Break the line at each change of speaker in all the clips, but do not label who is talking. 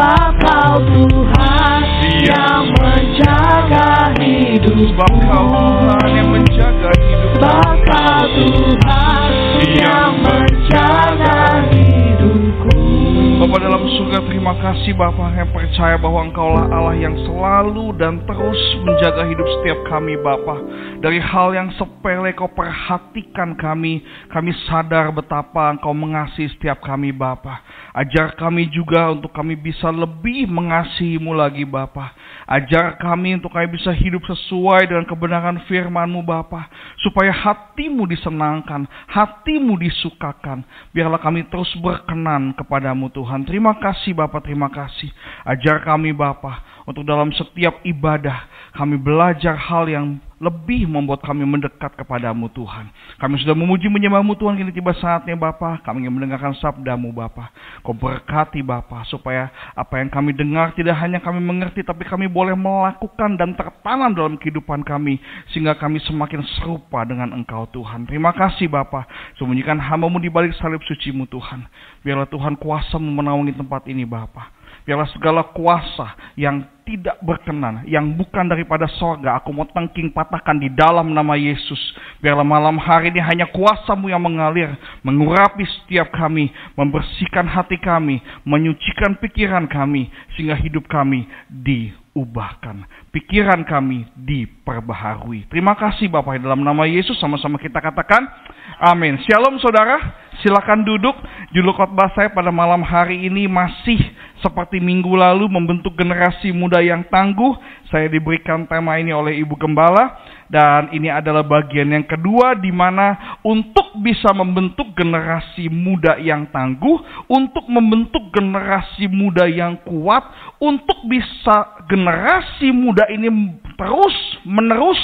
Sebab Kau Tuhan yang menjaga hidupku.
Sebab Kau Tuhan yang menjaga hidupku.
Sebab Kau Tuhan yang menjaga hidupku.
Bapa dalam surga, terima kasih Bapa yang percaya bahwa Engkaulah Allah yang selalu dan terus menjaga hidup setiap kami Bapa. Dari hal yang sepele Kau perhatikan kami. Kami sadar betapa Engkau mengasihi setiap kami Bapa. Ajar kami juga untuk kami bisa lebih mengasihi-Mu lagi Bapa. Ajar kami untuk kami bisa hidup sesuai dengan kebenaran firman-Mu Bapa. Supaya hati-Mu disenangkan, hati-Mu disukakan. Biarlah kami terus berkenan kepada-Mu Tuhan. Terima kasih Bapa, terima kasih. Ajar kami Bapa untuk dalam setiap ibadah kami belajar hal yang lebih membuat kami mendekat kepada-Mu Tuhan. Kami sudah memuji menyembah-Mu Tuhan, kini tiba saatnya Bapa kami ingin mendengarkan sabda-Mu Bapa. Kau berkati Bapa supaya apa yang kami dengar tidak hanya kami mengerti, tapi kami boleh melakukan dan tertanam dalam kehidupan kami, sehingga kami semakin serupa dengan Engkau Tuhan. Terima kasih Bapa, sembunyikan hamba-Mu di balik salib suci-Mu Tuhan. Biarlah Tuhan kuasa menaungi tempat ini Bapa. Biarlah segala kuasa yang tidak berkenan, yang bukan daripada sorga, aku mau tengking patahkan di dalam nama Yesus. Biarlah malam hari ini hanya kuasa-Mu yang mengalir, mengurapi setiap kami, membersihkan hati kami, menyucikan pikiran kami, sehingga hidup kami diubahkan, pikiran kami diperbaharui. Terima kasih Bapak, dalam nama Yesus sama-sama kita katakan amin. Shalom saudara, silakan duduk. Judul khotbah saya pada malam hari ini masih seperti minggu lalu, membentuk generasi muda yang tangguh. Saya diberikan tema ini oleh Ibu Gembala, dan ini adalah bagian yang kedua, di mana untuk bisa membentuk generasi muda yang tangguh, untuk membentuk generasi muda yang kuat, untuk bisa generasi muda ini terus menerus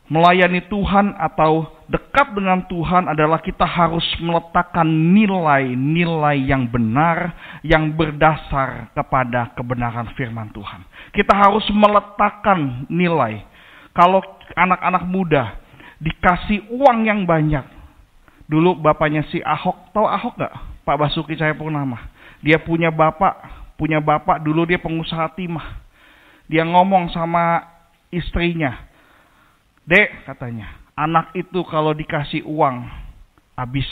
melayani Tuhan atau dekat dengan Tuhan, adalah kita harus meletakkan nilai-nilai yang benar, yang berdasar kepada kebenaran firman Tuhan. Kita harus meletakkan nilai. Kalau anak-anak muda dikasih uang yang banyak, dulu bapaknya si Ahok, tahu Ahok gak? Pak Basuki Cahayapurnama. Dia punya bapak dulu dia pengusaha timah. Dia ngomong sama istrinya, "Dek," katanya, "anak itu kalau dikasih uang habis,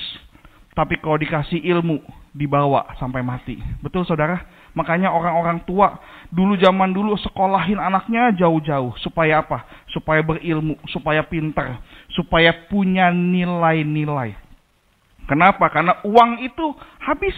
tapi kalau dikasih ilmu dibawa sampai mati." Betul saudara? Makanya orang-orang tua dulu, zaman dulu, sekolahin anaknya jauh-jauh. Supaya apa? Supaya berilmu, supaya pintar, supaya punya nilai-nilai. Kenapa? Karena uang itu habis,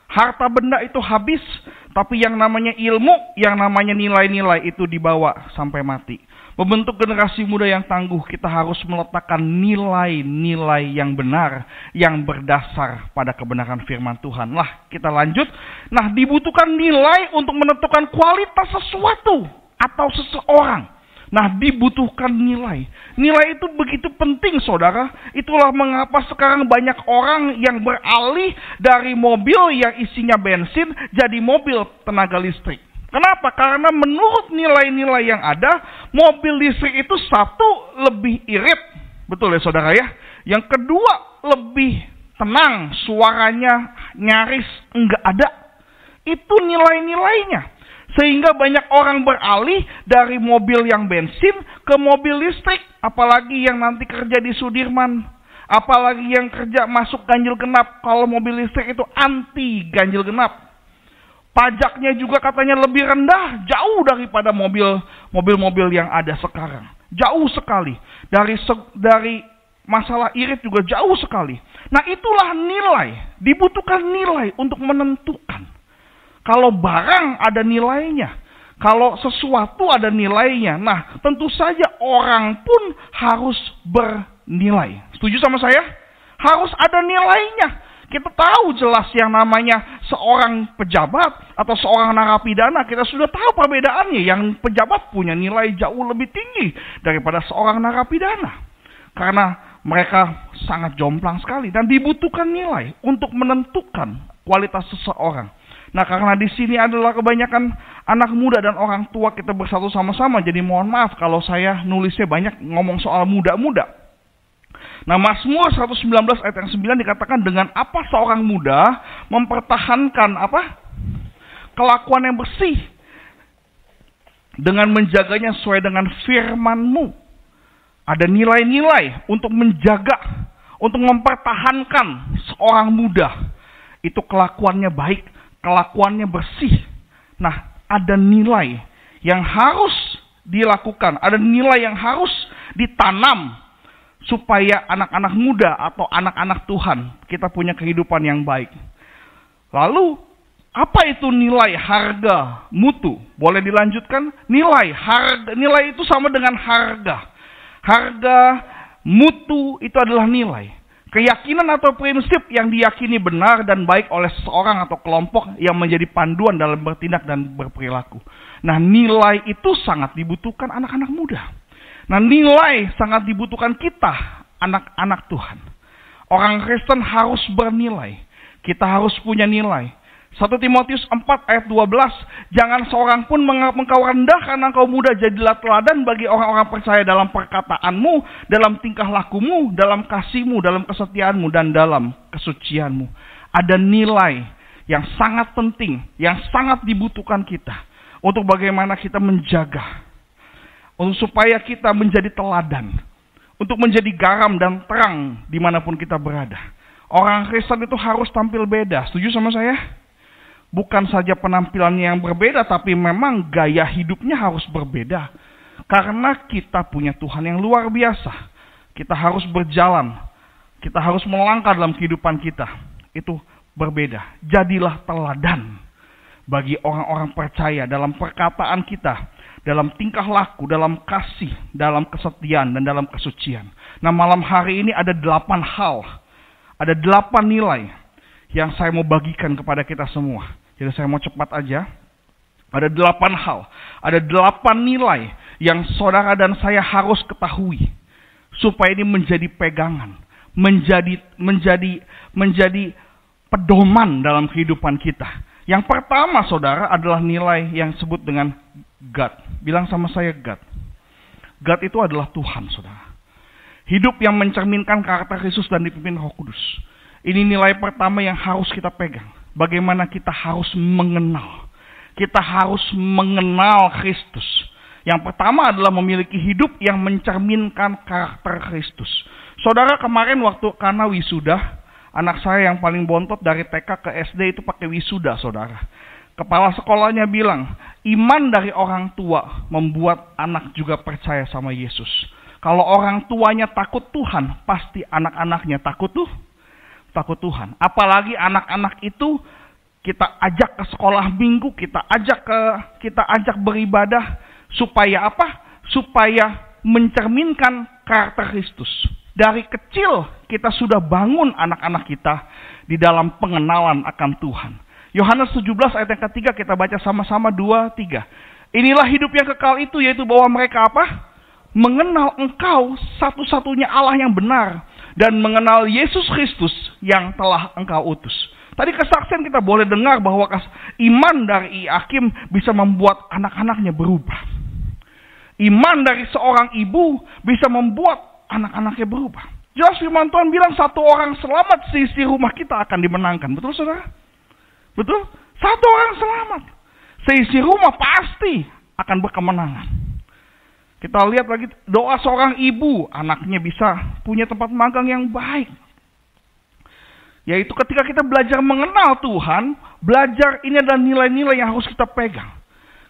harta benda itu habis, tapi yang namanya ilmu, yang namanya nilai-nilai itu dibawa sampai mati. Membentuk generasi muda yang tangguh, kita harus meletakkan nilai-nilai yang benar, yang berdasar pada kebenaran firman Tuhan. Lah, kita lanjut. Nah, dibutuhkan nilai untuk menentukan kualitas sesuatu atau seseorang. Nah, dibutuhkan nilai. Nilai itu begitu penting, saudara. Itulah mengapa sekarang banyak orang yang beralih dari mobil yang isinya bensin jadi mobil tenaga listrik. Kenapa? Karena menurut nilai-nilai yang ada, mobil listrik itu satu, lebih irit. Betul ya saudara ya? Yang kedua, lebih tenang, suaranya nyaris enggak ada. Itu nilai-nilainya. Sehingga banyak orang beralih dari mobil yang bensin ke mobil listrik. Apalagi yang nanti kerja di Sudirman. Apalagi yang kerja masuk ganjil genap. Kalau mobil listrik itu anti ganjil genap. Pajaknya juga katanya lebih rendah, jauh daripada mobil-mobil yang ada sekarang. Jauh sekali. Dari masalah irit juga jauh sekali. Nah, itulah nilai. Dibutuhkan nilai untuk menentukan. Kalau barang ada nilainya, kalau sesuatu ada nilainya, nah tentu saja orang pun harus bernilai. Setuju sama saya? Harus ada nilainya. Kita tahu jelas yang namanya seorang pejabat atau seorang narapidana, kita sudah tahu perbedaannya. Yang pejabat punya nilai jauh lebih tinggi daripada seorang narapidana. Karena mereka sangat jomplang sekali dan dibutuhkan nilai untuk menentukan kualitas seseorang. Nah, karena di sini adalah kebanyakan anak muda dan orang tua, kita bersatu sama-sama. Jadi mohon maaf kalau saya nulisnya banyak ngomong soal muda-muda. Nah, Mazmur 119 ayat yang 9 dikatakan, dengan apa seorang muda mempertahankan apa? kelakuan yang bersih. Dengan menjaganya sesuai dengan firman-Mu. Ada nilai-nilai untuk menjaga, untuk mempertahankan seorang muda. Itu kelakuannya baik, kelakuannya bersih. Nah, ada nilai yang harus dilakukan, ada nilai yang harus ditanam supaya anak-anak muda atau anak-anak Tuhan kita punya kehidupan yang baik. Lalu, apa itu nilai, harga, mutu? Boleh dilanjutkan? Nilai, harga, nilai itu sama dengan harga. Harga, mutu itu adalah nilai. Keyakinan atau prinsip yang diyakini benar dan baik oleh seseorang atau kelompok yang menjadi panduan dalam bertindak dan berperilaku. Nah, nilai itu sangat dibutuhkan anak-anak muda. Nah, nilai sangat dibutuhkan kita, anak-anak Tuhan. Orang Kristen harus bernilai. Kita harus punya nilai. 1 Timotius 4 ayat 12, jangan seorang pun engkau rendahkan engkau muda, jadilah teladan bagi orang-orang percaya dalam perkataanmu, dalam tingkah lakumu, dalam kasihmu, dalam kesetiaanmu, dan dalam kesucianmu. Ada nilai yang sangat penting, yang sangat dibutuhkan kita, untuk bagaimana kita menjaga, untuk supaya kita menjadi teladan, untuk menjadi garam dan terang dimanapun kita berada. Orang Kristen itu harus tampil beda, setuju sama saya? Bukan saja penampilannya yang berbeda, tapi memang gaya hidupnya harus berbeda. Karena kita punya Tuhan yang luar biasa. Kita harus berjalan. Kita harus melangkah dalam kehidupan kita. Itu berbeda. Jadilah teladan bagi orang-orang percaya dalam perkataan kita, dalam tingkah laku, dalam kasih, dalam kesetiaan, dan dalam kesucian. Nah, malam hari ini ada 8 hal. Ada 8 nilai yang saya mau bagikan kepada kita semua. Jadi saya mau cepat aja. Ada 8 hal. Ada 8 nilai yang saudara dan saya harus ketahui. Supaya ini menjadi pegangan. Menjadi pedoman dalam kehidupan kita. Yang pertama saudara adalah nilai yang disebut dengan God. Bilang sama saya God. God itu adalah Tuhan saudara. Hidup yang mencerminkan karakter Kristus dan dipimpin Roh Kudus. Ini nilai pertama yang harus kita pegang. Bagaimana kita harus mengenal. Kita harus mengenal Kristus. Yang pertama adalah memiliki hidup yang mencerminkan karakter Kristus. Saudara, kemarin waktu karena wisuda, anak saya yang paling bontot dari TK ke SD itu pakai wisuda, saudara. Kepala sekolahnya bilang, iman dari orang tua membuat anak juga percaya sama Yesus. Kalau orang tuanya takut Tuhan, pasti anak-anaknya takut Tuhan. Apalagi anak-anak itu kita ajak ke sekolah minggu, kita ajak beribadah supaya apa? Supaya mencerminkan karakter Kristus. Dari kecil kita sudah bangun anak-anak kita di dalam pengenalan akan Tuhan. Yohanes 17 ayat yang ketiga kita baca sama-sama 2-3. Inilah hidup yang kekal itu, yaitu bahwa mereka apa? Mengenal Engkau satu-satunya Allah yang benar, dan mengenal Yesus Kristus yang telah Engkau utus. Tadi kesaksian kita boleh dengar bahwa iman dari Hakim bisa membuat anak-anaknya berubah. Iman dari seorang ibu bisa membuat anak-anaknya berubah. Jelas firman Tuhan bilang 1 orang selamat seisi rumah kita akan dimenangkan. Betul saudara? Betul? 1 orang selamat seisi rumah pasti akan berkemenangan. Kita lihat lagi doa seorang ibu, anaknya bisa punya tempat magang yang baik. Yaitu ketika kita belajar mengenal Tuhan, belajar ini adalah nilai-nilai yang harus kita pegang.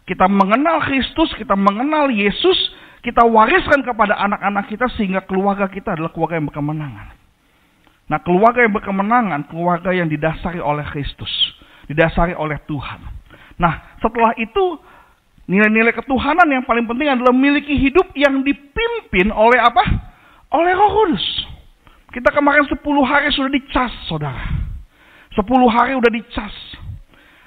Kita mengenal Kristus, kita mengenal Yesus, kita wariskan kepada anak-anak kita sehingga keluarga kita adalah keluarga yang berkemenangan. Nah, keluarga yang berkemenangan, keluarga yang didasari oleh Kristus, didasari oleh Tuhan. Nah, setelah itu nilai-nilai ketuhanan yang paling penting adalah memiliki hidup yang dipimpin oleh apa? Oleh Roh Kudus. Kita kemarin 10 hari sudah dicas, saudara. 10 hari sudah dicas.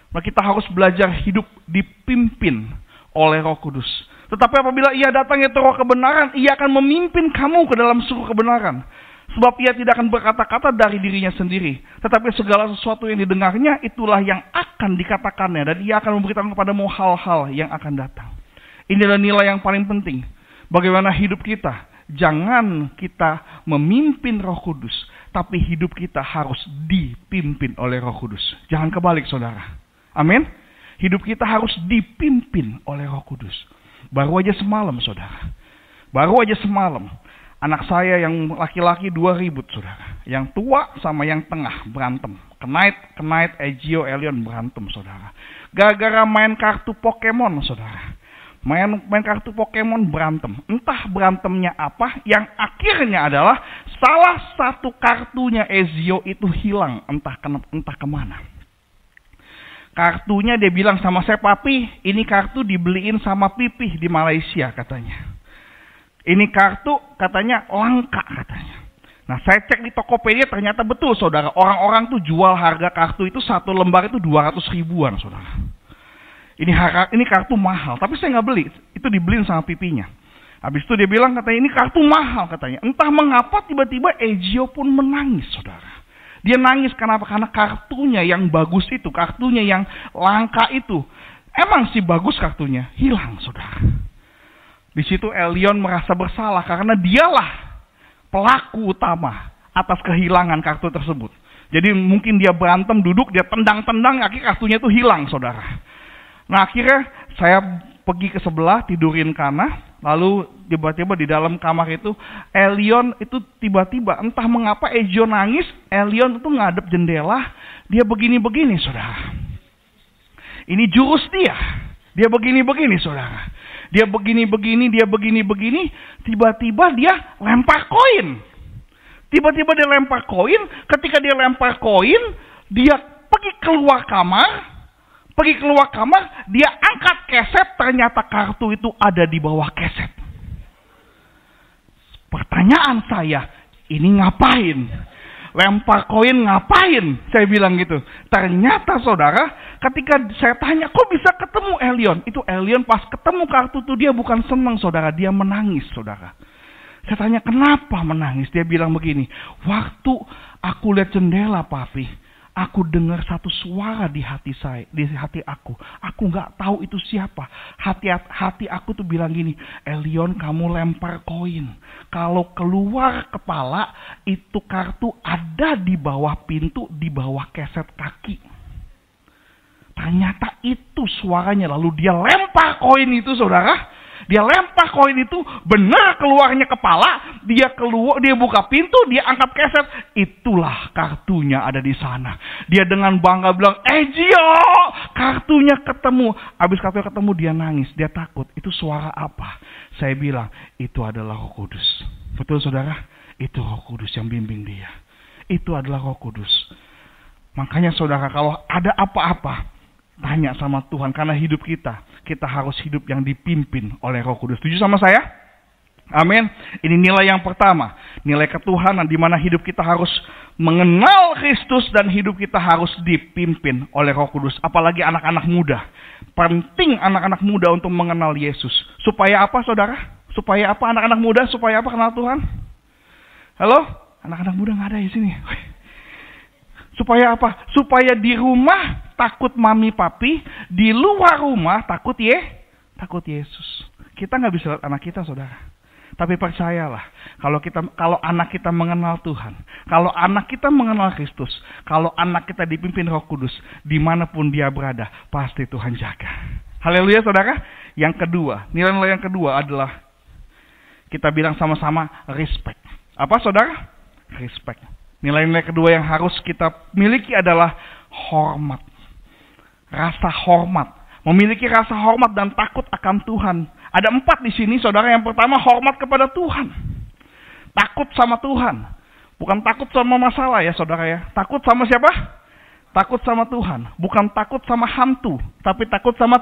Nah, kita harus belajar hidup dipimpin oleh Roh Kudus. Tetapi apabila ia datang yaitu Roh kebenaran, ia akan memimpin kamu ke dalam seluruh kebenaran. Sebab ia tidak akan berkata-kata dari dirinya sendiri. Tetapi segala sesuatu yang didengarnya, itulah yang akan dikatakannya. Dan ia akan memberitakan kepadamu hal-hal yang akan datang. Inilah nilai yang paling penting. Bagaimana hidup kita. Jangan kita memimpin Roh Kudus. Tapi hidup kita harus dipimpin oleh Roh Kudus. Jangan kebalik, saudara. Amin. Hidup kita harus dipimpin oleh Roh Kudus. Baru aja semalam, saudara. Baru aja semalam. Anak saya yang laki-laki 2 ribut, saudara. Yang tua sama yang tengah berantem. Kenait, Egio, Elion berantem, saudara. Gara-gara main kartu Pokemon, saudara. Main kartu Pokemon berantem. Entah berantemnya apa, yang akhirnya adalah salah satu kartunya Ezio itu hilang. Entah kemana. Kartunya dia bilang sama saya, papi, ini kartu dibeliin sama Pipih di Malaysia katanya. Ini kartu katanya langka katanya. Nah, saya cek di Tokopedia ternyata betul, saudara. Orang-orang tuh jual harga kartu itu 1 lembar itu 200 ribuan, saudara. Ini kartu mahal, tapi saya nggak beli. Itu dibeliin sama pipinya. Habis itu dia bilang katanya ini kartu mahal katanya. Entah mengapa tiba-tiba Egio pun menangis, saudara. Dia nangis karena kartunya yang bagus itu, kartunya yang langka itu, emang sih bagus kartunya, hilang, saudara. Di situ Elion merasa bersalah karena dialah pelaku utama atas kehilangan kartu tersebut. Jadi mungkin dia berantem, duduk, dia tendang-tendang, akhirnya kartunya itu hilang, saudara. Nah, akhirnya saya pergi ke sebelah, tidurin Kana, lalu tiba-tiba di dalam kamar itu, Elion itu tiba-tiba, entah mengapa Egio nangis, Elion itu ngadep jendela, dia begini-begini, saudara. Ini jurus dia begini-begini, saudara. Dia begini-begini, tiba-tiba dia lempar koin. Tiba-tiba dia lempar koin, ketika dia lempar koin, dia pergi keluar kamar, dia angkat keset, ternyata kartu itu ada di bawah keset. Pertanyaan saya, ini ngapain? Lempar koin ngapain? Saya bilang gitu. Ternyata saudara, ketika saya tanya, kok bisa ketemu Elion? Itu Elion pas ketemu kartu itu dia bukan senang, saudara, dia menangis, saudara. Saya tanya, kenapa menangis? Dia bilang begini, waktu aku lihat jendela, papi, aku dengar satu suara di hati aku. Aku nggak tahu itu siapa. Hati aku tuh bilang gini, Elion, kamu lempar koin. Kalau keluar kepala, itu kartu ada di bawah pintu, di bawah keset kaki. Ternyata itu suaranya. Lalu dia lempar koin itu, saudara. Dia lempar koin itu, benar keluarnya kepala, dia buka pintu, dia angkat keset, itulah kartunya ada di sana. Dia dengan bangga bilang, Egio, kartunya ketemu. Habis kartunya ketemu, dia nangis, dia takut. Itu suara apa? Saya bilang, itu adalah Roh Kudus. Betul, saudara? Itu Roh Kudus yang bimbing dia. Itu adalah Roh Kudus. Makanya saudara, kalau ada apa-apa, tanya sama Tuhan, karena hidup kita harus hidup yang dipimpin oleh Roh Kudus. Setuju sama saya? Amin. Ini nilai yang pertama, nilai ketuhanan, di mana hidup kita harus mengenal Kristus dan hidup kita harus dipimpin oleh Roh Kudus. Apalagi anak-anak muda. Penting anak-anak muda untuk mengenal Yesus. Supaya apa, saudara? Supaya apa anak-anak muda? Supaya apa kenal Tuhan? Halo? Anak-anak muda nggak ada di sini. Supaya apa? Supaya di rumah takut mami papi, di luar rumah takut Yesus. Kita nggak bisa lihat anak kita, saudara. Tapi percayalah, kalau anak kita mengenal Tuhan, kalau anak kita mengenal Kristus, kalau anak kita dipimpin Roh Kudus, dimanapun dia berada, pasti Tuhan jaga. Haleluya, saudara. Yang kedua, nilai-nilai yang kedua adalah kita bilang sama-sama respect. Apa, saudara? Respect. Nilai-nilai kedua yang harus kita miliki adalah hormat. Rasa hormat. Memiliki rasa hormat dan takut akan Tuhan. Ada 4 di sini, saudara. Yang pertama, hormat kepada Tuhan. Takut sama Tuhan. Bukan takut sama masalah ya, saudara ya. Takut sama siapa? Takut sama Tuhan. Bukan takut sama hantu, tapi takut sama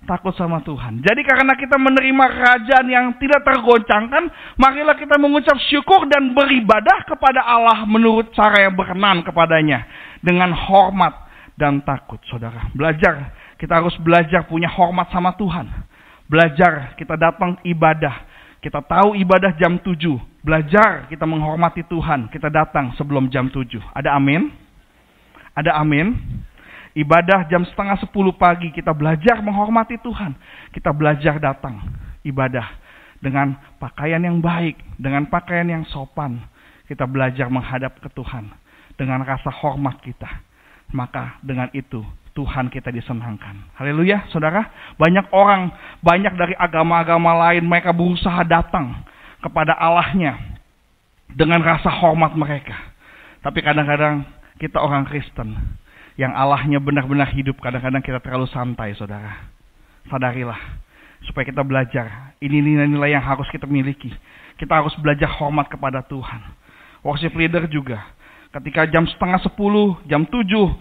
takut sama Tuhan. Jadi karena kita menerima kerajaan yang tidak tergoncangkan, marilah kita mengucap syukur dan beribadah kepada Allah menurut cara yang berkenan kepadanya. Dengan hormat dan takut, saudara. Belajar, kita harus belajar punya hormat sama Tuhan. Belajar, kita datang ibadah. Kita tahu ibadah jam 7. Belajar, kita menghormati Tuhan. Kita datang sebelum jam 7. Ada amin? Ada amin? Ibadah jam 9:30 pagi, kita belajar menghormati Tuhan. Kita belajar datang ibadah dengan pakaian yang baik, dengan pakaian yang sopan. Kita belajar menghadap ke Tuhan dengan rasa hormat kita. Maka dengan itu Tuhan kita disenangkan. Haleluya, saudara. Banyak orang, banyak dari agama-agama lain, mereka berusaha datang kepada Allahnya dengan rasa hormat mereka. Tapi kadang-kadang kita orang Kristen, yang Allahnya benar-benar hidup, kadang-kadang kita terlalu santai, saudara. Sadarilah, supaya kita belajar. Ini nilai-nilai yang harus kita miliki. Kita harus belajar hormat kepada Tuhan. Worship leader juga. Ketika jam 9:30, jam 7,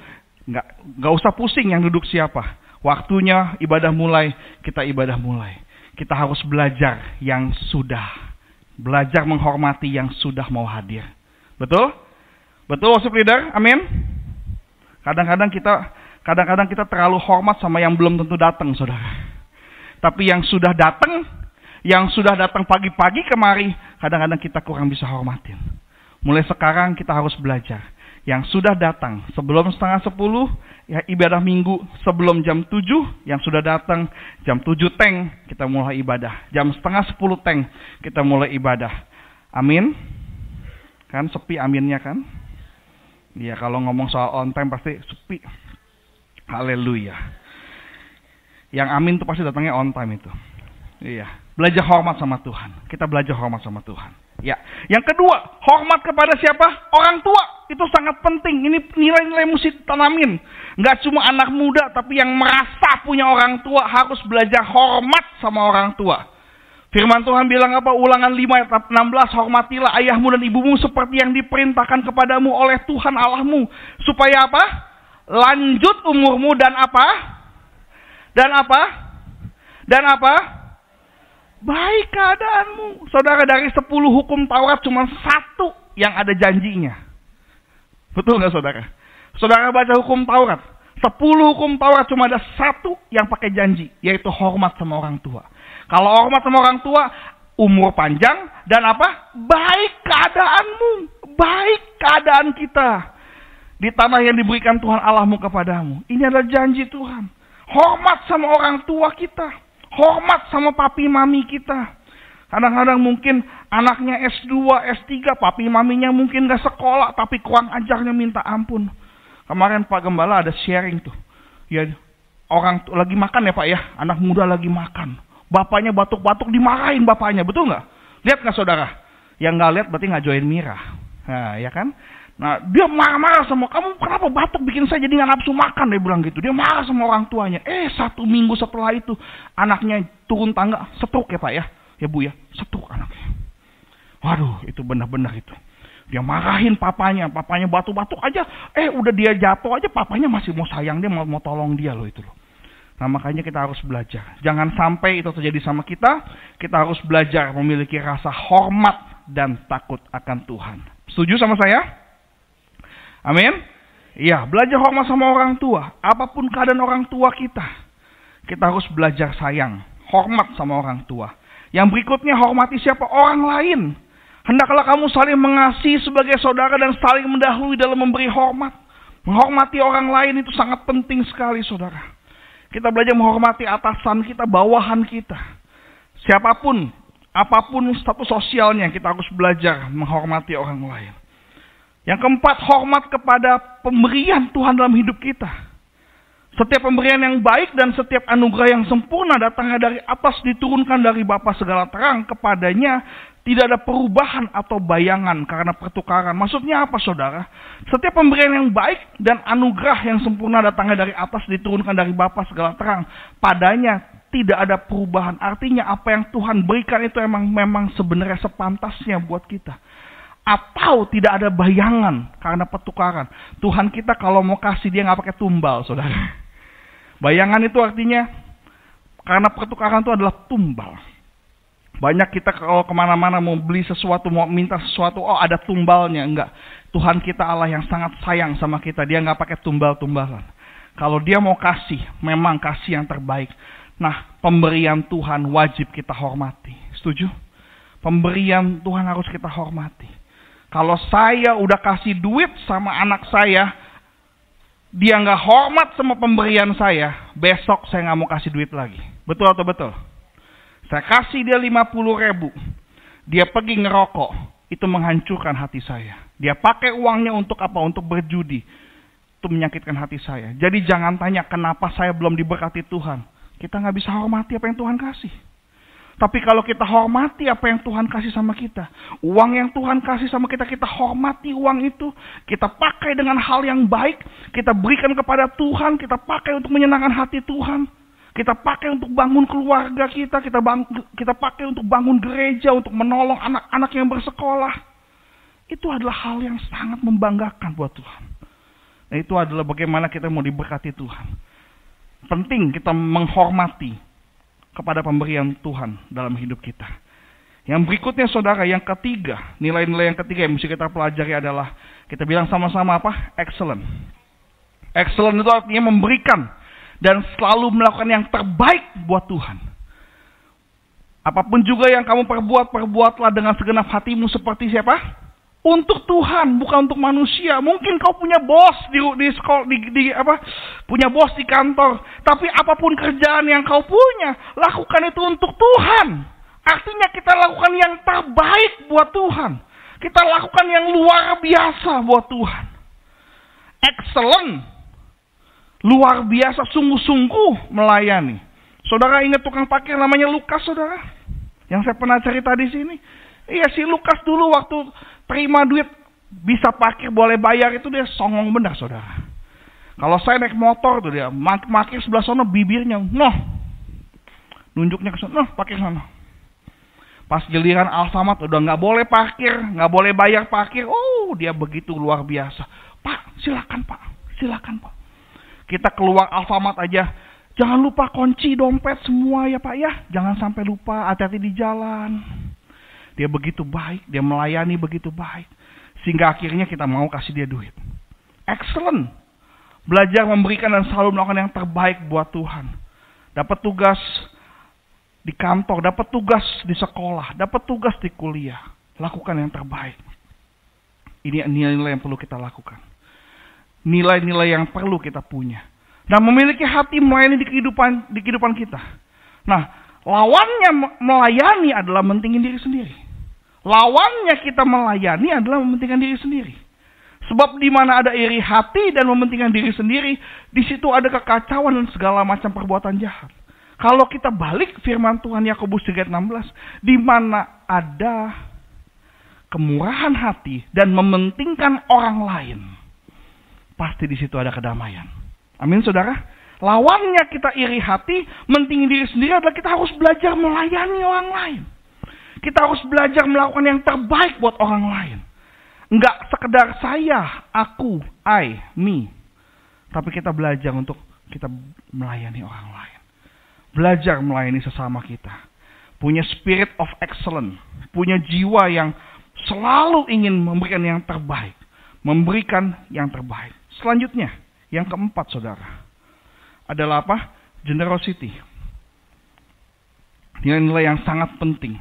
Nggak usah pusing yang duduk siapa. Waktunya ibadah mulai, kita ibadah mulai. Kita harus belajar yang sudah. Belajar menghormati yang sudah mau hadir. Betul? Betul worship leader? Amin? Kadang-kadang kita terlalu hormat sama yang belum tentu datang, saudara. Tapi yang sudah datang pagi-pagi kemari, kadang-kadang kita kurang bisa hormatin. Mulai sekarang kita harus belajar. Yang sudah datang sebelum 9:30, ya ibadah minggu sebelum jam 7, yang sudah datang jam 7 teng, kita mulai ibadah. Jam 9:30 teng, kita mulai ibadah. Amin? Kan sepi aminnya kan? Iya, kalau ngomong soal on time pasti sepi. Haleluya. Yang amin itu pasti datangnya on time itu. Iya, belajar hormat sama Tuhan. Kita belajar hormat sama Tuhan. Ya, yang kedua, hormat kepada siapa? Orang tua. Itu sangat penting. Ini nilai-nilai mesti tanamin. Nggak cuma anak muda, tapi yang merasa punya orang tua harus belajar hormat sama orang tua. Firman Tuhan bilang apa? Ulangan 5 ayat 16, hormatilah ayahmu dan ibumu seperti yang diperintahkan kepadamu oleh Tuhan Allahmu. Supaya apa? Lanjut umurmu dan apa? Dan apa? Dan apa? Baik keadaanmu. Saudara, dari 10 hukum Taurat cuma 1 yang ada janjinya. Betul nggak saudara? Saudara baca hukum Taurat. 10 hukum Taurat cuma ada 1 yang pakai janji. Yaitu hormat sama orang tua. Kalau hormat sama orang tua, umur panjang dan apa? Baik keadaanmu. Baik keadaan kita. Di tanah yang diberikan Tuhan Allahmu kepadamu. Ini adalah janji Tuhan. Hormat sama orang tua kita. Hormat sama papi mami kita. Kadang-kadang mungkin anaknya S2, S3, papi maminya mungkin gak sekolah, tapi kurang ajarnya minta ampun. Kemarin Pak Gembala ada sharing tuh. Ya, orang lagi makan ya Pak ya, anak muda lagi makan. Bapaknya batuk-batuk, dimarahin bapaknya, betul gak? Lihat gak saudara? Yang gak lihat berarti gak join Mira. Nah, ya kan? Nah, dia marah-marah sama, kamu kenapa batuk bikin saya jadi gak nafsu makan, dia bilang gitu. Dia marah sama orang tuanya. 1 minggu setelah itu, anaknya turun tangga, stroke ya Pak ya. Ya Bu ya, stroke anaknya. Waduh, itu benar-benar itu. Dia marahin papanya batuk-batuk aja. Udah dia jatuh aja, papanya masih mau sayang dia, mau tolong dia loh itu loh. Nah makanya kita harus belajar. Jangan sampai itu terjadi sama kita. Kita harus belajar memiliki rasa hormat dan takut akan Tuhan. Setuju sama saya? Amin? Iya, belajar hormat sama orang tua. Apapun keadaan orang tua kita harus belajar sayang, hormat sama orang tua. Yang berikutnya, hormati siapa? Orang lain. Hendaklah kamu saling mengasihi sebagai saudara dan saling mendahului dalam memberi hormat. Menghormati orang lain itu sangat penting sekali, saudara. Kita belajar menghormati atasan kita, bawahan kita. Siapapun, apapun status sosialnya, kita harus belajar menghormati orang lain. Yang keempat, hormat kepada pemberian Tuhan dalam hidup kita. Setiap pemberian yang baik dan setiap anugerah yang sempurna datangnya dari atas, diturunkan dari Bapa segala terang. Kepadanya tidak ada perubahan atau bayangan karena pertukaran. Maksudnya apa saudara? Setiap pemberian yang baik dan anugerah yang sempurna datangnya dari atas, diturunkan dari Bapa segala terang. Padanya tidak ada perubahan. Artinya apa yang Tuhan berikan itu memang sebenarnya sepantasnya buat kita. Atau tidak ada bayangan karena pertukaran. Tuhan kita kalau mau kasih dia nggak pakai tumbal, saudara. Bayangan itu artinya karena pertukaran itu adalah tumbal. Banyak kita kalau kemana-mana mau beli sesuatu, mau minta sesuatu, ada tumbalnya. Enggak. Tuhan kita Allah yang sangat sayang sama kita. Dia nggak pakai tumbal-tumbalan. Kalau dia mau kasih, memang kasih yang terbaik. Nah, pemberian Tuhan wajib kita hormati. Setuju? Pemberian Tuhan harus kita hormati. Kalau saya udah kasih duit sama anak saya, dia nggak hormat sama pemberian saya, besok saya nggak mau kasih duit lagi. Betul atau betul? Saya kasih dia 50.000, dia pergi ngerokok, itu menghancurkan hati saya. Dia pakai uangnya untuk apa? Untuk berjudi. itu menyakitkan hati saya. Jadi jangan tanya kenapa saya belum diberkati Tuhan. Kita nggak bisa hormati apa yang Tuhan kasih. Tapi kalau kita hormati apa yang Tuhan kasih sama kita, uang yang Tuhan kasih sama kita, kita hormati uang itu, kita pakai dengan hal yang baik, kita berikan kepada Tuhan, kita pakai untuk menyenangkan hati Tuhan, kita pakai untuk bangun keluarga kita pakai untuk bangun gereja, untuk menolong anak-anak yang bersekolah. Itu adalah hal yang sangat membanggakan buat Tuhan. Nah, itu adalah bagaimana kita mau diberkati Tuhan. Penting kita menghormati kepada pemberian Tuhan dalam hidup kita. Yang berikutnya saudara, yang ketiga, nilai-nilai yang ketiga yang mesti kita pelajari adalah, kita bilang sama-sama apa? Excellent. Excellent itu artinya memberikan dan selalu melakukan yang terbaik buat Tuhan. Apapun juga yang kamu perbuatlah dengan segenap hatimu seperti siapa? Untuk Tuhan, bukan untuk manusia. Mungkin kau punya bos di sekolah, punya bos di kantor. Tapi apapun kerjaan yang kau punya, lakukan itu untuk Tuhan. Artinya kita lakukan yang terbaik buat Tuhan. Kita lakukan yang luar biasa buat Tuhan. Excellent. Luar biasa, sungguh-sungguh melayani. Saudara ingat tukang parkir namanya Lukas, saudara? Yang saya pernah cerita di sini. Iya, si Lukas dulu waktu terima duit, bisa parkir, boleh bayar, itu dia songong benar, saudara. Kalau saya naik motor tuh dia, parkir sebelah sana bibirnya, nunjuknya ke sana, parkir sana. Pas giliran Alfamart udah nggak boleh parkir, nggak boleh bayar parkir, dia begitu luar biasa. Pak, silakan Pak. Kita keluar Alfamart aja, jangan lupa kunci dompet semua ya Pak ya, jangan sampai lupa, hati-hati di jalan. Dia begitu baik, dia melayani begitu baik. Sehingga akhirnya kita mau kasih dia duit. Excellent. Belajar memberikan dan selalu melakukan yang terbaik buat Tuhan. Dapat tugas di kantor, dapat tugas di sekolah, dapat tugas di kuliah. Lakukan yang terbaik. Ini nilai-nilai yang perlu kita lakukan. Nilai-nilai yang perlu kita punya. Dan memiliki hati melayani di kehidupan kita. Nah, lawannya melayani adalah mentingin diri sendiri. Lawannya kita melayani adalah mementingkan diri sendiri. Sebab di mana ada iri hati dan mementingkan diri sendiri, di situ ada kekacauan dan segala macam perbuatan jahat. Kalau kita balik firman Tuhan Yakobus 3:16, di mana ada kemurahan hati dan mementingkan orang lain, pasti di situ ada kedamaian. Amin, saudara. Lawannya kita iri hati, mentingin diri sendiri adalah kita harus belajar melayani orang lain. Kita harus belajar melakukan yang terbaik buat orang lain. Enggak sekedar saya, aku, me. Tapi kita belajar untuk kita melayani orang lain. Belajar melayani sesama kita. Punya spirit of excellence. Punya jiwa yang selalu ingin memberikan yang terbaik. Memberikan yang terbaik. Selanjutnya, yang keempat saudara. Adalah apa? Generosity. Nilai-nilai yang sangat penting.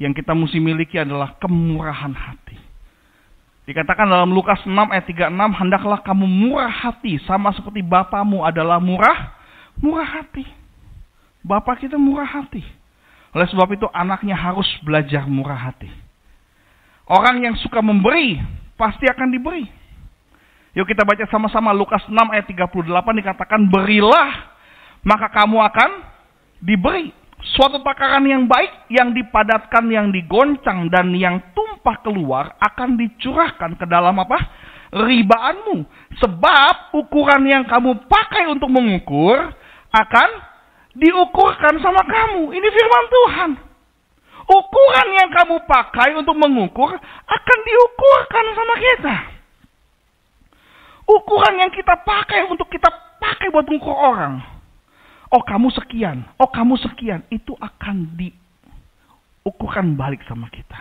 Yang kita mesti miliki adalah kemurahan hati. Dikatakan dalam Lukas 6 ayat 36, hendaklah kamu murah hati sama seperti Bapamu adalah murah hati. Bapa kita murah hati. Oleh sebab itu anaknya harus belajar murah hati. Orang yang suka memberi pasti akan diberi. Yuk kita baca sama-sama Lukas 6 ayat 38 dikatakan, berilah maka kamu akan diberi. Suatu takaran yang baik, yang dipadatkan, yang digoncang, dan yang tumpah keluar akan dicurahkan ke dalam apa? Ribaanmu. Sebab ukuran yang kamu pakai untuk mengukur akan diukurkan sama kamu. Ini firman Tuhan. Ukuran yang kamu pakai untuk mengukur akan diukurkan sama kita. Ukuran yang kita pakai untuk kita pakai buat mengukur orang. Oh kamu sekian, itu akan diukurkan balik sama kita.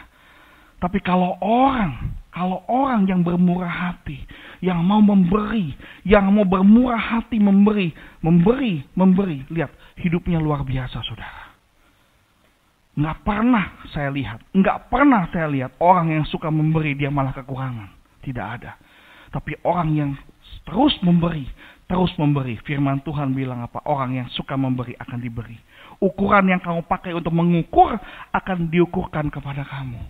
Tapi kalau orang yang bermurah hati, yang mau memberi, yang mau bermurah hati memberi, lihat hidupnya luar biasa saudara. Nggak pernah saya lihat orang yang suka memberi dia malah kekurangan. Tidak ada. Tapi orang yang terus memberi. Firman Tuhan bilang apa? Orang yang suka memberi akan diberi. Ukuran yang kamu pakai untuk mengukur akan diukurkan kepada kamu.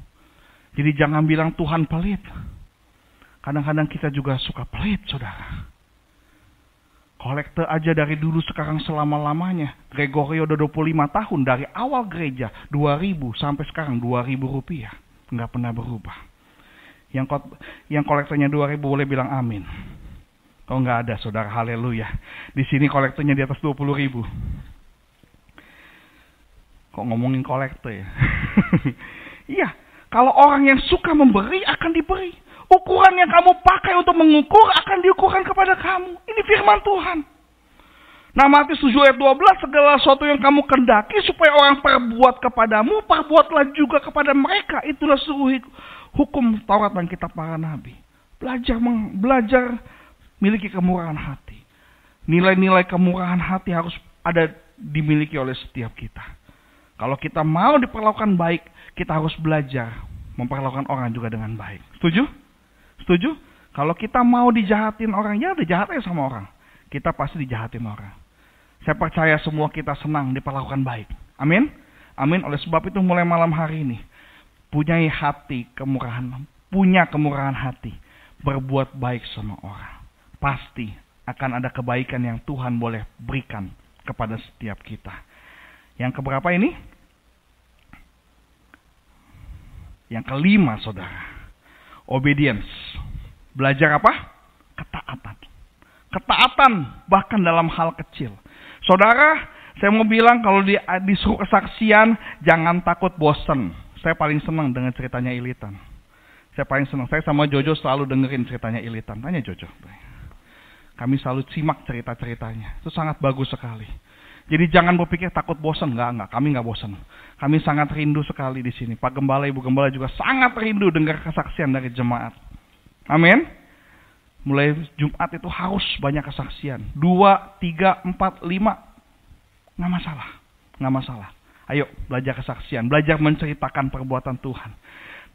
Jadi jangan bilang Tuhan pelit. Kadang-kadang kita juga suka pelit, saudara. Kolekte aja dari dulu sekarang selama-lamanya. Gregorio udah 25 tahun dari awal gereja. 2.000 sampai sekarang 2.000 rupiah. Nggak pernah berubah. Yang kolektenya 2.000 boleh bilang amin. Kalau nggak ada, saudara, haleluya. Di sini kolektenya di atas 20.000. Kok ngomongin kolekte ya? Iya, kalau orang yang suka memberi akan diberi. Ukuran yang kamu pakai untuk mengukur akan diukurkan kepada kamu. Ini firman Tuhan. Nah, Matius 7 ayat 12, segala sesuatu yang kamu kendaki supaya orang perbuat kepadamu, perbuatlah juga kepada mereka. Itulah seluruh hukum Taurat dan kitab para nabi. Belajar miliki kemurahan hati. Nilai-nilai kemurahan hati harus ada dimiliki oleh setiap kita. Kalau kita mau diperlakukan baik, kita harus belajar memperlakukan orang juga dengan baik. Setuju? Setuju? Kalau kita mau dijahatin orang, ya dijahat aja sama orang. Kita pasti dijahatin orang. Saya percaya semua kita senang diperlakukan baik. Amin? Amin. Oleh sebab itu mulai malam hari ini, punya kemurahan hati, berbuat baik sama orang. Pasti akan ada kebaikan yang Tuhan boleh berikan kepada setiap kita. Yang keberapa ini? Yang kelima, saudara. Obedience. Belajar apa? Ketaatan. Ketaatan bahkan dalam hal kecil. Saudara, saya mau bilang kalau disuruh kesaksian, jangan takut bosen. Saya paling senang dengan ceritanya Ilitan. Saya paling senang. Saya sama Jojo selalu dengerin ceritanya Ilitan. Tanya Jojo. Kami selalu simak cerita-ceritanya. Itu sangat bagus sekali. Jadi jangan berpikir takut bosan, enggak, kami enggak bosan. Kami sangat rindu sekali di sini. Pak Gembala, Ibu Gembala juga sangat rindu dengar kesaksian dari jemaat. Amin. Mulai Jumat itu harus banyak kesaksian. 2, 3, 4, 5. Enggak masalah. Ayo belajar kesaksian, belajar menceritakan perbuatan Tuhan.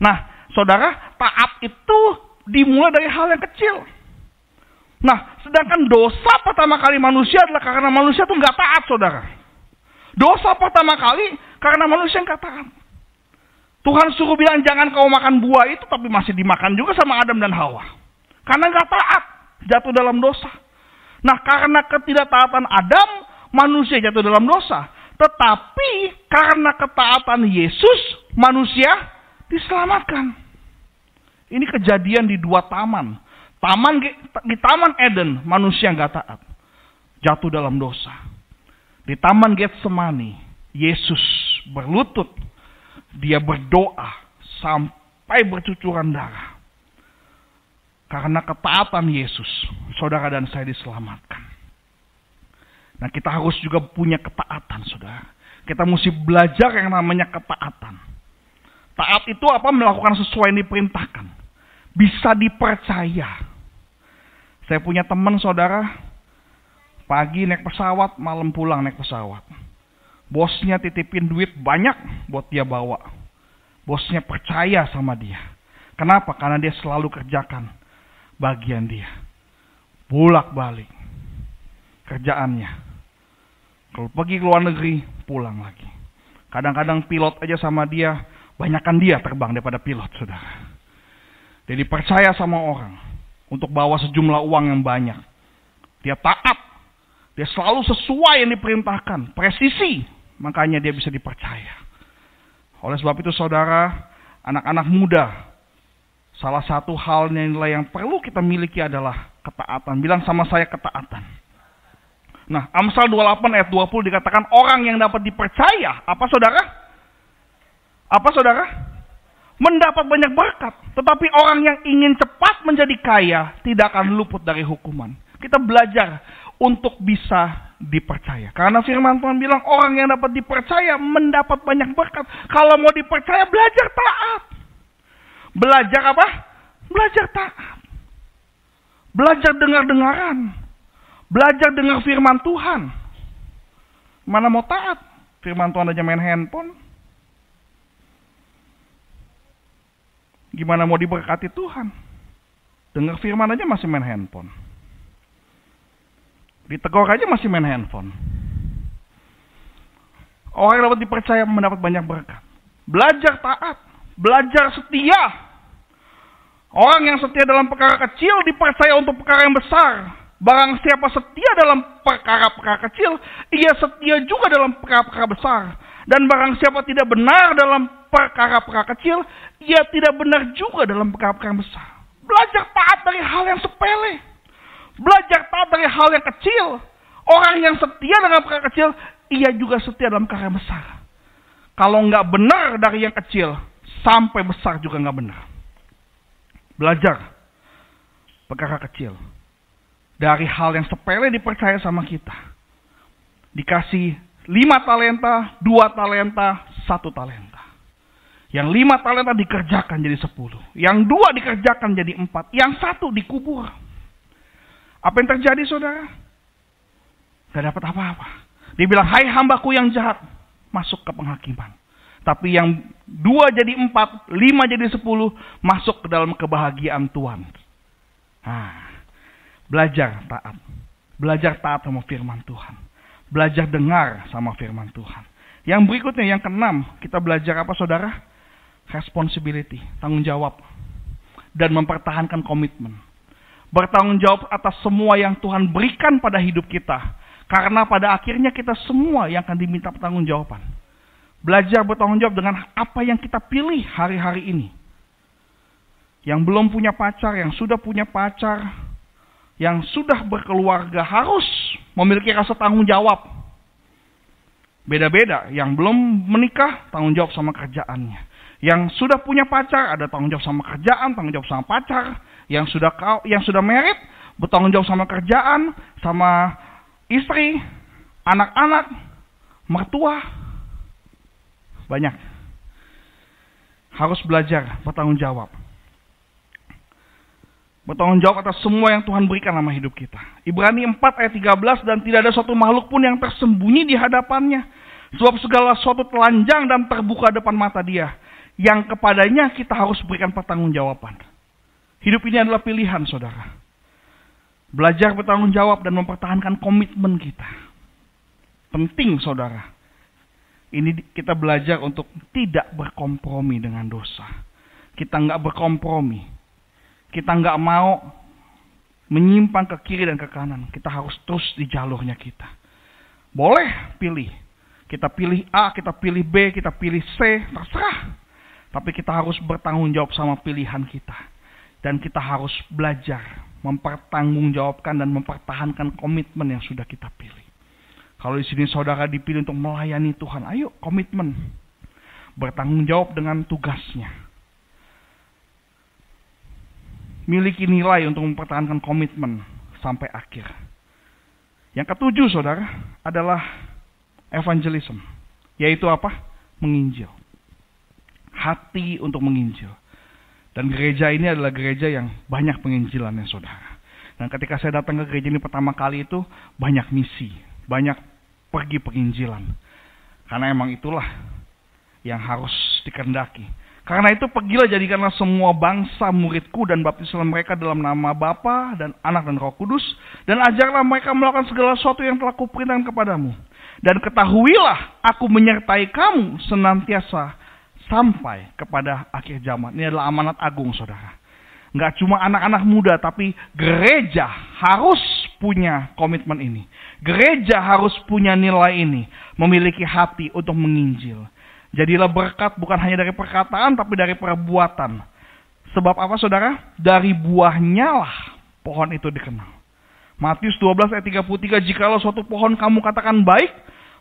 Nah, saudara, taat itu dimulai dari hal yang kecil. Nah, sedangkan dosa pertama kali manusia adalah karena manusia itu nggak taat, saudara. Dosa pertama kali karena manusia nggak taat. Tuhan suruh bilang jangan kau makan buah itu, tapi masih dimakan juga sama Adam dan Hawa. Karena nggak taat, jatuh dalam dosa. Nah, karena ketidaktaatan Adam, manusia jatuh dalam dosa. Tetapi karena ketaatan Yesus, manusia diselamatkan. Ini kejadian di 2 taman. Di Taman Eden, manusia nggak taat. Jatuh dalam dosa. Di Taman Getsemani, Yesus berlutut. Dia berdoa sampai bercucuran darah. Karena ketaatan Yesus, saudara dan saya diselamatkan. Nah, kita harus juga punya ketaatan, saudara. Kita mesti belajar yang namanya ketaatan. Taat itu apa? Melakukan sesuai yang diperintahkan. Bisa dipercaya. Saya punya teman, saudara, pagi naik pesawat, malam pulang naik pesawat. Bosnya titipin duit banyak buat dia bawa. Bosnya percaya sama dia. Kenapa? Karena dia selalu kerjakan bagian dia. Bolak-balik kerjaannya. Kalau pergi ke luar negeri, pulang lagi. Kadang-kadang pilot aja sama dia, banyakkan dia terbang daripada pilot, saudara. Jadi percaya sama orang untuk bawa sejumlah uang yang banyak. Dia taat. Dia selalu sesuai yang diperintahkan. Presisi. Makanya dia bisa dipercaya. Oleh sebab itu, saudara, anak-anak muda, salah satu hal nilai yang perlu kita miliki adalah ketaatan. Bilang sama saya, ketaatan. Nah, Amsal 28 ayat 20 dikatakan orang yang dapat dipercaya. Apa, saudara? Apa, saudara? Mendapat banyak berkat. Tetapi orang yang ingin cepat menjadi kaya tidak akan luput dari hukuman. Kita belajar untuk bisa dipercaya. Karena firman Tuhan bilang orang yang dapat dipercaya mendapat banyak berkat. Kalau mau dipercaya, belajar taat. Belajar apa? Belajar taat. Belajar dengar-dengaran. Belajar dengar firman Tuhan. Mana mau taat? Firman Tuhan aja main handphone. Gimana mau diberkati Tuhan? Dengar firman aja masih main handphone. Ditegur aja masih main handphone. Orang yang dapat dipercaya mendapat banyak berkat. Belajar taat. Belajar setia. Orang yang setia dalam perkara kecil dipercaya untuk perkara yang besar. Barang siapa setia dalam perkara-perkara kecil, ia setia juga dalam perkara-perkara besar. Dan barang siapa tidak benar dalam perkara-perkara kecil, ia tidak benar juga dalam perkara-perkara yang besar. Belajar taat dari hal yang sepele. Belajar taat dari hal yang kecil. Orang yang setia dalam perkara kecil, ia juga setia dalam perkara yang besar. Kalau nggak benar dari yang kecil, sampai besar juga nggak benar. Belajar perkara kecil. Dari hal yang sepele dipercaya sama kita. Dikasih 5 talenta, 2 talenta, 1 talenta. Yang 5 talenta dikerjakan jadi 10. Yang 2 dikerjakan jadi 4. Yang 1 dikubur. Apa yang terjadi, saudara? Gak dapat apa-apa. Dia bilang, hai hambaku yang jahat, masuk ke penghakiman. Tapi yang 2 jadi 4, 5 jadi 10, masuk ke dalam kebahagiaan Tuhan. Belajar taat. Belajar taat sama firman Tuhan. Belajar dengar sama firman Tuhan. Yang berikutnya, yang keenam, kita belajar apa, saudara? Responsibility, tanggung jawab. Dan mempertahankan komitmen. Bertanggung jawab atas semua yang Tuhan berikan pada hidup kita. Karena pada akhirnya kita semua yang akan diminta pertanggungjawaban. Belajar bertanggung jawab dengan apa yang kita pilih hari-hari ini. Yang belum punya pacar, yang sudah punya pacar, yang sudah berkeluarga harus memiliki rasa tanggung jawab. Beda-beda. Yang belum menikah, tanggung jawab sama kerjaannya. Yang sudah punya pacar, ada tanggung jawab sama kerjaan, tanggung jawab sama pacar. Yang sudah married, bertanggung jawab sama kerjaan, sama istri, anak-anak, mertua. Banyak. Harus belajar bertanggung jawab. Bertanggung jawab atas semua yang Tuhan berikan sama hidup kita. Ibrani 4 ayat 13, dan tidak ada suatu makhluk pun yang tersembunyi di hadapannya. Sebab segala sesuatu telanjang dan terbuka depan mata Dia. Yang kepadanya kita harus berikan pertanggungjawaban. Hidup ini adalah pilihan, saudara. Belajar bertanggung jawab dan mempertahankan komitmen kita. Penting, saudara. Ini kita belajar untuk tidak berkompromi dengan dosa. Kita nggak berkompromi. Kita nggak mau menyimpang ke kiri dan ke kanan. Kita harus terus di jalurnya kita. Boleh pilih. Kita pilih A, kita pilih B, kita pilih C, terserah. Tapi kita harus bertanggung jawab sama pilihan kita. Dan kita harus belajar mempertanggungjawabkan dan mempertahankan komitmen yang sudah kita pilih. Kalau di sini saudara dipilih untuk melayani Tuhan, ayo komitmen. Bertanggung jawab dengan tugasnya. Miliki nilai untuk mempertahankan komitmen sampai akhir. Yang ketujuh, saudara, adalah evangelism. Yaitu apa? Menginjil. Hati untuk menginjil. Dan gereja ini adalah gereja yang banyak penginjilannya, saudara. Dan ketika saya datang ke gereja ini pertama kali itu, banyak misi. Banyak pergi penginjilan. Karena emang itulah yang harus dikehendaki. Karena itu pergilah jadikanlah semua bangsa muridku dan baptislah mereka dalam nama Bapa dan Anak dan Roh Kudus. Dan ajarlah mereka melakukan segala sesuatu yang telah kuperintahkan kepadamu. Dan ketahuilah aku menyertai kamu senantiasa sampai kepada akhir zaman. Ini adalah amanat agung, saudara. Nggak cuma anak-anak muda, tapi gereja harus punya komitmen ini. Gereja harus punya nilai ini. Memiliki hati untuk menginjil. Jadilah berkat bukan hanya dari perkataan, tapi dari perbuatan. Sebab apa, saudara? Dari buahnya lah pohon itu dikenal. Matius 12 ayat 33, jikalau suatu pohon kamu katakan baik,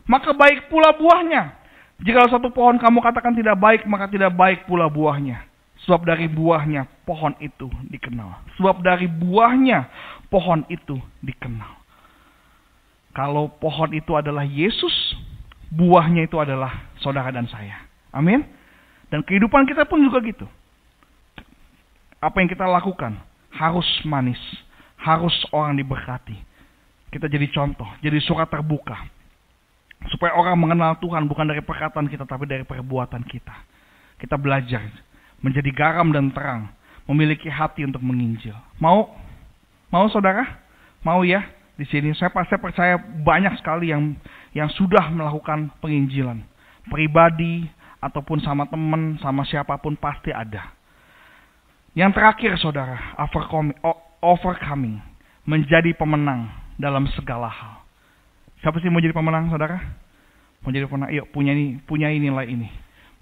maka baik pula buahnya. Jikalau suatu pohon kamu katakan tidak baik, maka tidak baik pula buahnya. Sebab dari buahnya pohon itu dikenal. Sebab dari buahnya pohon itu dikenal. Kalau pohon itu adalah Yesus, buahnya itu adalah saudara dan saya. Amin. Dan kehidupan kita pun juga gitu. Apa yang kita lakukan harus manis. Harus orang diberkati. Kita jadi contoh. Jadi surat terbuka. Supaya orang mengenal Tuhan bukan dari perkataan kita, tapi dari perbuatan kita. Kita belajar menjadi garam dan terang. Memiliki hati untuk menginjil. Mau saudara? Mau ya? Di sini saya percaya banyak sekali yang sudah melakukan penginjilan. Pribadi ataupun sama teman, sama siapapun pasti ada. Yang terakhir saudara, overcoming. Menjadi pemenang dalam segala hal. Siapa sih mau jadi pemenang saudara? Mau jadi pemenang, yuk punya nilai ini.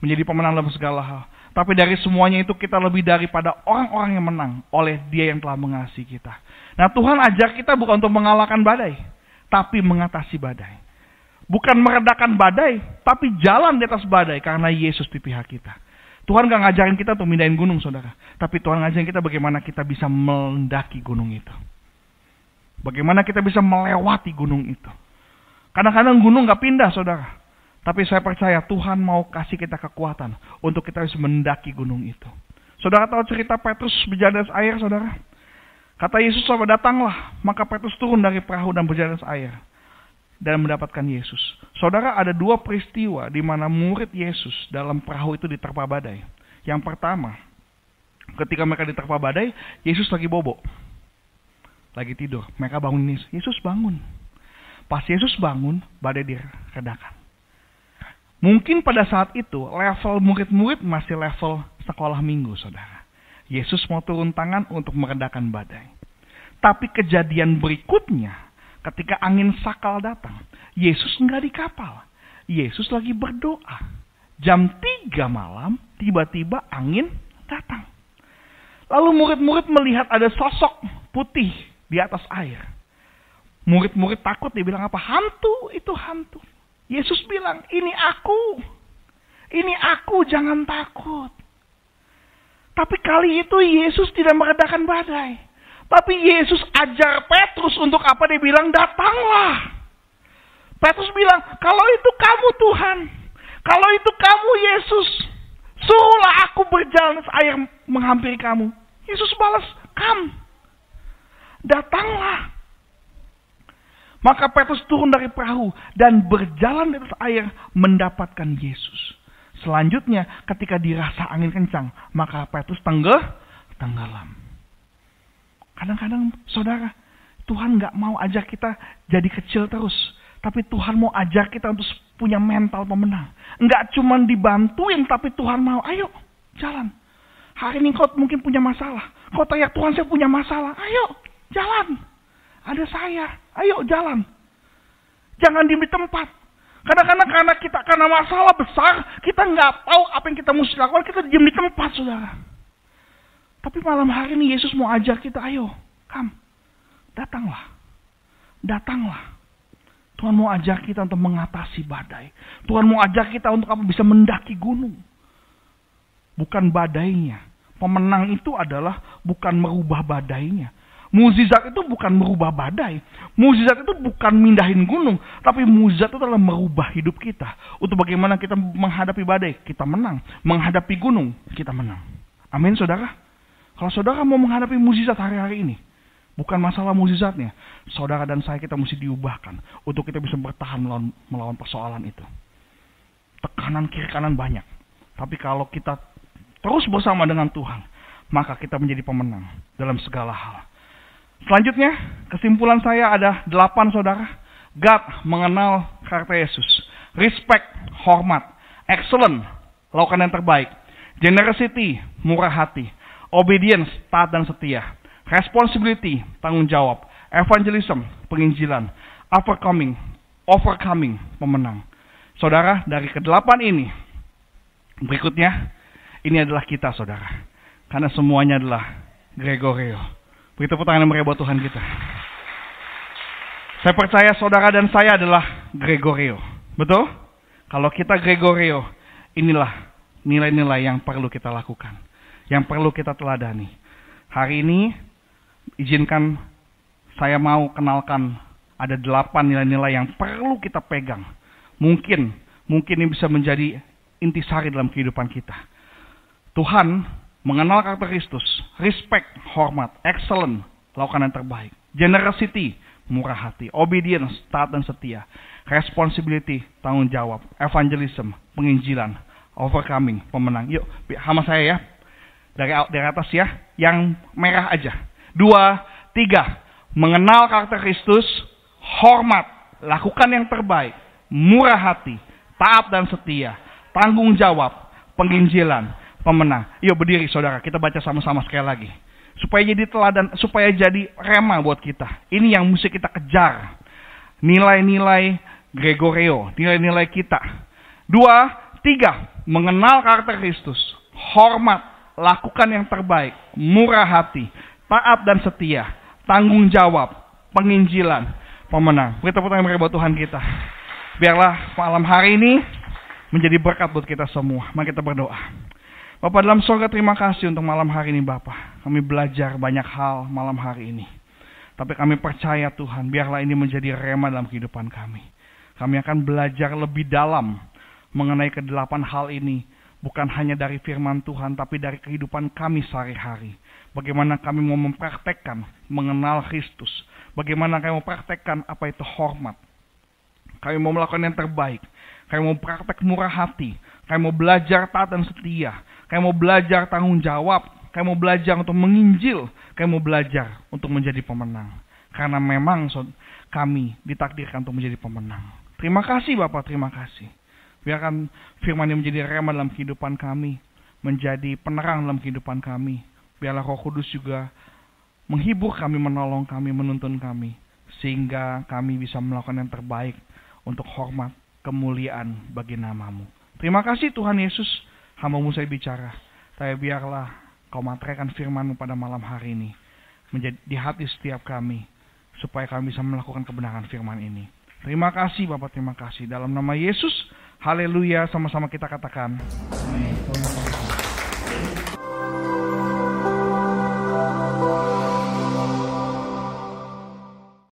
Menjadi pemenang dalam segala hal. Tapi dari semuanya itu kita lebih daripada orang-orang yang menang oleh Dia yang telah mengasihi kita. Nah, Tuhan ajar kita bukan untuk mengalahkan badai, tapi mengatasi badai. Bukan meredakan badai, tapi jalan di atas badai karena Yesus di pihak kita. Tuhan gak ngajarin kita untuk mindahin gunung saudara, tapi Tuhan ngajarin kita bagaimana kita bisa mendaki gunung itu. Bagaimana kita bisa melewati gunung itu. Kadang-kadang gunung gak pindah saudara. Tapi saya percaya Tuhan mau kasih kita kekuatan untuk kita bisa mendaki gunung itu. Saudara tahu cerita Petrus berjalan di atas air saudara? Kata Yesus, datanglah. Maka Petrus turun dari perahu dan berjalan di atas air. Dan mendapatkan Yesus. Saudara, ada 2 peristiwa di mana murid Yesus dalam perahu itu diterpa badai. Yang pertama, ketika mereka diterpa badai, Yesus lagi bobo. Lagi tidur, mereka bangun Yesus bangun. Pas Yesus bangun, badai diredakan. Mungkin pada saat itu, level murid-murid masih level sekolah minggu, saudara. Yesus mau turun tangan untuk meredakan badai. Tapi kejadian berikutnya, ketika angin sakal datang, Yesus nggak di kapal. Yesus lagi berdoa. Jam 3 malam, tiba-tiba angin datang. Lalu murid-murid melihat ada sosok putih di atas air. Murid-murid takut, dia bilang apa? Hantu, itu hantu. Yesus bilang, ini aku, jangan takut. Tapi kali itu Yesus tidak meredakan badai. Tapi Yesus ajar Petrus untuk apa? Dia bilang, datanglah. Petrus bilang, kalau itu kamu Tuhan, kalau itu kamu Yesus, suruhlah aku berjalan ke air menghampiri kamu. Yesus balas, datanglah. Maka Petrus turun dari perahu dan berjalan di atas air mendapatkan Yesus. Selanjutnya ketika dirasa angin kencang, maka Petrus tenggelam. Kadang-kadang saudara, Tuhan gak mau ajak kita jadi kecil terus. Tapi Tuhan mau ajak kita untuk punya mental pemenang. Enggak cuma dibantuin, tapi Tuhan mau, ayo jalan. Hari ini kau mungkin punya masalah. Kau teriak, Tuhan saya punya masalah. Ayo jalan. Ada saya, ayo jalan. Jangan diem di tempat. Kadang-kadang karena masalah besar, kita nggak tahu apa yang kita mesti lakukan, kita diem di tempat, saudara. Tapi malam hari ini Yesus mau ajak kita, ayo, datanglah. Tuhan mau ajak kita untuk mengatasi badai. Tuhan mau ajak kita untuk apa? Bisa mendaki gunung. Bukan badainya. Pemenang itu adalah bukan merubah badainya. Mukjizat itu bukan merubah badai. Mukjizat itu bukan mindahin gunung. Tapi mukjizat itu adalah merubah hidup kita. Untuk bagaimana kita menghadapi badai, kita menang. Menghadapi gunung, kita menang. Amin, saudara. Kalau saudara mau menghadapi mukjizat hari-hari ini, bukan masalah mukjizatnya. Saudara dan saya kita mesti diubahkan. Untuk kita bisa bertahan melawan persoalan itu. Tekanan kiri kanan banyak. Tapi kalau kita terus bersama dengan Tuhan, maka kita menjadi pemenang dalam segala hal. Selanjutnya, kesimpulan saya ada 8 saudara. God mengenal karakter Yesus. Respect, hormat. Excellent, lakukan yang terbaik. Generosity, murah hati. Obedience, taat dan setia. Responsibility, tanggung jawab. Evangelism, penginjilan. Overcoming, pemenang. Saudara, dari ke-8 ini, berikutnya, ini adalah kita saudara. Karena semuanya adalah Gregorio. Begitu pertanyaan mereka buat Tuhan kita. Saya percaya saudara dan saya adalah Gregorio. Betul? Kalau kita Gregorio, inilah nilai-nilai yang perlu kita lakukan. Yang perlu kita teladani. Hari ini, izinkan saya mau kenalkan ada 8 nilai-nilai yang perlu kita pegang. Mungkin ini bisa menjadi intisari dalam kehidupan kita. Tuhan mengenal karakter Kristus, respect, hormat, excellent, lakukan yang terbaik. Generosity, murah hati. Obedience, taat dan setia. Responsibility, tanggung jawab. Evangelism, penginjilan. Overcoming, pemenang. Yuk, sama saya ya. Dari atas ya, yang merah aja. 2, 3. Mengenal karakter Kristus, hormat, lakukan yang terbaik. Murah hati, taat dan setia. Tanggung jawab, penginjilan. pemenang. Yuk berdiri saudara, kita baca sama-sama sekali lagi. Supaya jadi teladan, supaya jadi rema buat kita. Ini yang mesti kita kejar. Nilai-nilai Gregorio, nilai-nilai kita. 2, 3, mengenal karakter Kristus. Hormat, lakukan yang terbaik, murah hati, taat dan setia, tanggung jawab, penginjilan, pemenang. Beri tepuk tangan buat Tuhan kita. Biarlah malam hari ini menjadi berkat buat kita semua. Mari kita berdoa. Bapa dalam surga, terima kasih untuk malam hari ini Bapa. Kami belajar banyak hal malam hari ini. Tapi kami percaya Tuhan, biarlah ini menjadi rema dalam kehidupan kami. Kami akan belajar lebih dalam mengenai ke-8 hal ini. Bukan hanya dari firman Tuhan, tapi dari kehidupan kami sehari-hari. Bagaimana kami mau mempraktekkan mengenal Kristus. Bagaimana kami mau praktekkan apa itu hormat. Kami mau melakukan yang terbaik. Kami mau praktek murah hati. Kami mau belajar taat dan setia. Kami mau belajar tanggung jawab. Kami mau belajar untuk menginjil. Kami mau belajar untuk menjadi pemenang. Karena memang kami ditakdirkan untuk menjadi pemenang. Terima kasih Bapak, terima kasih. Biarkan firman ini menjadi rema dalam kehidupan kami. Menjadi penerang dalam kehidupan kami. Biarlah Roh Kudus juga menghibur kami, menolong kami, menuntun kami. Sehingga kami bisa melakukan yang terbaik untuk hormat, kemuliaan bagi nama-Mu. Terima kasih Tuhan Yesus, hamba-Mu saya bicara. Tapi biarlah Kau materaikan firman-Mu pada malam hari ini. Menjadi di hati setiap kami. Supaya kami bisa melakukan kebenaran firman ini. Terima kasih Bapak, terima kasih. Dalam nama Yesus, haleluya, sama-sama kita katakan. Amin.